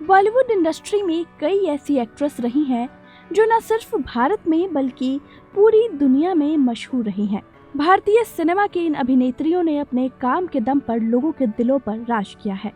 Bollywood industry में कई ऐसी एक्ट्रेस रही हैं जो न सिर्फ भारत में बल्कि पूरी दुनिया में मशहूर रही हैं। भारतीय सिनेमा की इन अभिनेत्रियों ने अपने काम के दम पर लोगों के दिलों पर राज किया है।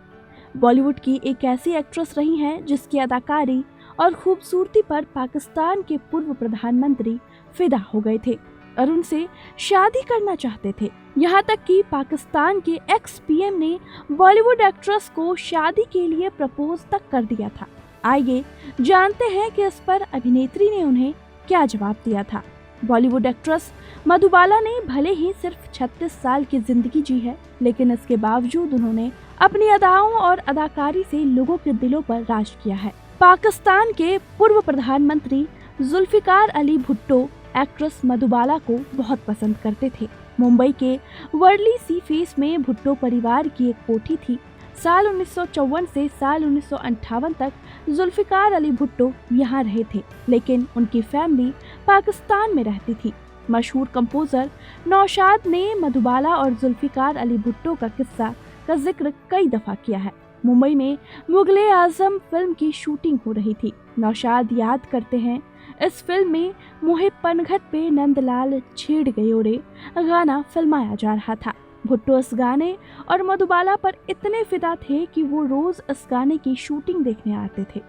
बॉलीवुड की एक ऐसी एक्ट्रेस रही हैं जिसकी अदाकारी और खूबसूरती पर पाकिस्तान के पूर्व प्रधानमंत्री फिदा हो गए थे और उनसे शादी करना चाहते थे। यहाँ तक कि पाकिस्तान के एक्स पीएम ने बॉलीवुड एक्ट्रेस को शादी के लिए प्रपोज तक कर दिया था। आइए जानते हैं कि इस पर अभिनेत्री ने उन्हें क्या जवाब दिया था। बॉलीवुड एक्ट्रेस मधुबाला ने भले ही सिर्फ 36 साल की जिंदगी जी है, लेकिन इसके बावजूद उन्होंने अपनी अदाओं और अदाकारी से लोगों के दिलों पर राज किया है। पाकिस्तान के पूर्व प्रधानमंत्री जुल्फिकार अली भुट्टो एक्ट्रेस मधुबाला को बहुत पसंद करते थे। मुंबई के वर्ली सी फेस में भुट्टो परिवार की एक कोठी थी। साल 1954 से साल 1958 तक जुल्फिकार अली भुट्टो यहाँ रहे थे, लेकिन उनकी फैमिली पाकिस्तान में रहती थी। मशहूर कंपोजर नौशाद ने मधुबाला और जुल्फिकार अली भुट्टो का किस्सा का जिक्र कई दफा किया है। मुंबई में मुगले आजम फिल्म की शूटिंग हो रही थी। नौशाद याद करते हैं, इस फिल्म में मोहे पनघट पे नंदलाल छेड़ गयो रे गाना फिल्माया जा रहा था। भुट्टो इस गाने और मधुबाला पर इतने फिदा थे कि वो रोज इस गाने की शूटिंग देखने आते थे।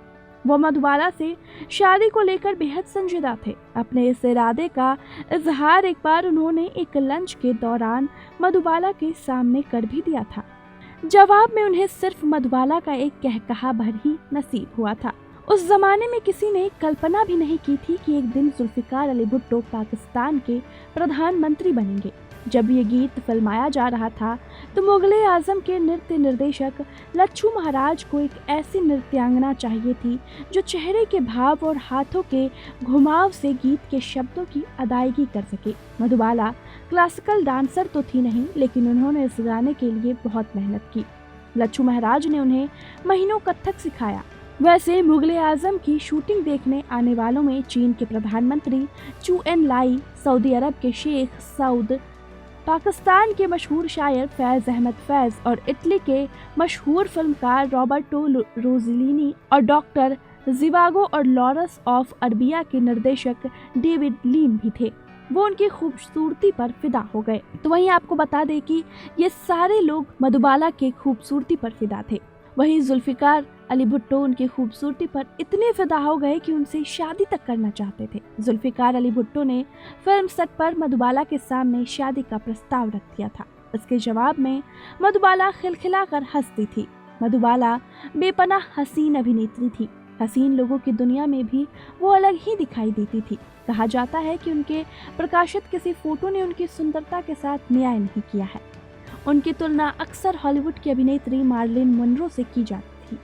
वो मधुबाला से शादी को लेकर बेहद संजीदा थे। अपने इस इरादे का इजहार एक बार उन्होंने एक लंच के दौरान मधुबाला के सामने कर भी दिया था। जवाब में उन्हें सिर्फ मधुबाला का एक कहकहा भर ही नसीब हुआ था। उस जमाने में किसी ने कल्पना भी नहीं की थी कि एक दिन जुल्फिकार अली भुट्टो पाकिस्तान के प्रधानमंत्री बनेंगे। जब ये गीत फिल्माया जा रहा था तो मुगले आजम के नृत्य निर्देशक लच्छू महाराज को एक ऐसी नृत्यांगना चाहिए थी जो चेहरे के भाव और हाथों के घुमाव से गीत के शब्दों की अदायगी कर सके। मधुबाला क्लासिकल डांसर तो थी नहीं, लेकिन उन्होंने इस गाने के लिए बहुत मेहनत की। लच्छू महाराज ने उन्हें महीनों कथक सिखाया। वैसे मुगले आजम की शूटिंग देखने आने वालों में चीन के प्रधानमंत्री चू एन लाई, सऊदी अरब के शेख सऊद, पाकिस्तान के मशहूर शायर फैज अहमद फैज और इटली के मशहूर फिल्मकार रॉबर्टो रोजिलिनी और डॉक्टर जिवागो और लॉरस ऑफ अरबिया के निर्देशक डेविड लीन भी थे। वो उनकी खूबसूरती पर फिदा हो गए। तो वहीं आपको बता दें कि ये सारे लोग मधुबाला के खूबसूरती पर फिदा थे। वहीं जुल्फिकार अली भुट्टो उनकी खूबसूरती पर इतने फिदा हो गए कि उनसे शादी तक करना चाहते थे। जुल्फिकार अली भुट्टो ने फिल्म सेट पर मधुबाला के सामने शादी का प्रस्ताव रख दिया था। इसके जवाब में मधुबाला खिलखिलाकर हंसती थी। मधुबाला बेपनाह हसीन अभिनेत्री थी। हसीन लोगों की दुनिया में भी वो अलग ही दिखाई देती थी। कहा जाता है कि उनके प्रकाशित किसी फोटो ने उनकी सुंदरता के साथ न्याय नहीं किया है। उनकी तुलना अक्सर हॉलीवुड की अभिनेत्री मार्लिन मोनरो से की जाती थी।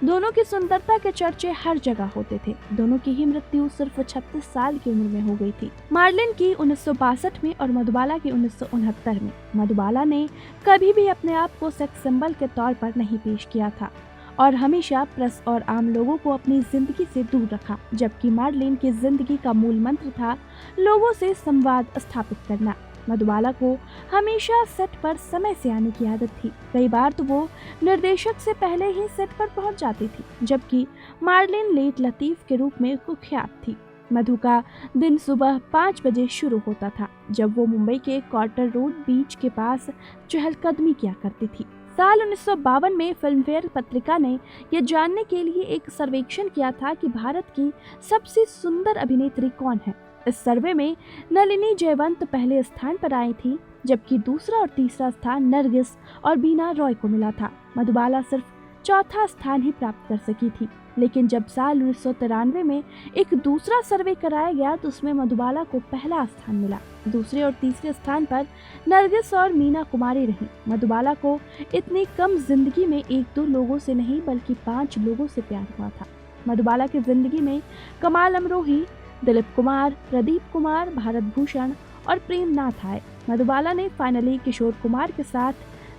दोनों की सुंदरता के चर्चे हर जगह होते थे। दोनों की ही मृत्यु सिर्फ 36 साल की उम्र में हो गई थी। मार्लिन की 1962 में और मधुबाला की 1969 में। मधुबाला ने कभी भी अपने आप को सेक्स सिंबल के तौर पर नहीं पेश किया था और हमेशा प्रेस और आम लोगों को अपनी जिंदगी से दूर रखा, जबकि मार्लिन की जिंदगी का मूल मंत्र था लोगों से संवाद स्थापित करना। मधुबाला को हमेशा सेट पर समय से आने की आदत थी। कई बार तो वो निर्देशक से पहले ही सेट पर पहुंच जाती थी, जबकि मार्लिन लेट लतीफ के रूप में कुख्यात थी। मधु का दिन सुबह 5 बजे शुरू होता था, जब वो मुंबई के क्वार्टर रोड बीच के पास चहलकदमी किया करती थी। साल 1952 में फिल्मफेयर पत्रिका ने यह जानने के लिए एक सर्वेक्षण किया था कि भारत की सबसे सुंदर अभिनेत्री कौन है। इस सर्वे में नलिनी जयवंत पहले स्थान पर आई थी, जबकि दूसरा और तीसरा स्थान नरगिस और बीना रॉय को मिला था। मधुबाला सिर्फ चौथा स्थान ही प्राप्त कर सकी थी, लेकिन जब साल 1993 में एक दूसरा सर्वे कराया गया तो उसमें मधुबाला को पहला स्थान मिला। दूसरे और तीसरे स्थान पर नरगिस और मीना कुमारी रहीं। मधुबाला को इतनी कम जिंदगी में 1-2 लोगों से नहीं बल्कि 5 लोगों से प्यार हुआ था। मधुबाला की जिंदगी में कमाल अमरोही, दिलीप कुमार, प्रदीप कुमार, भारत भूषण और प्रेमनाथ आए। मधुबाला ने फाइनली किशोर कुमार के साथ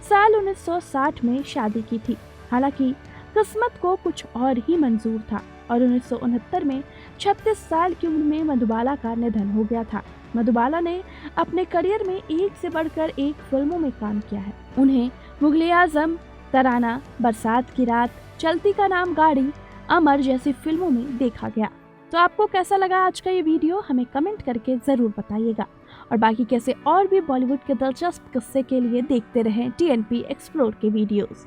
साल 1960 में शादी की थी। हालांकि किस्मत को कुछ और ही मंजूर था और 1969 में 36 साल की उम्र में मधुबाला का निधन हो गया था। मधुबाला ने अपने करियर में एक से बढ़कर एक फिल्मों में काम किया है। उन्हें मुगले आजम, तराना, बरसात की रात, चलती का नाम गाड़ी, अमर जैसी फिल्मों में देखा गया। तो आपको कैसा लगा आज का ये वीडियो, हमें कमेंट करके ज़रूर बताइएगा। और बाकी कैसे और भी बॉलीवुड के दिलचस्प किस्से के लिए देखते रहें TNP एक्सप्लोर के वीडियोस।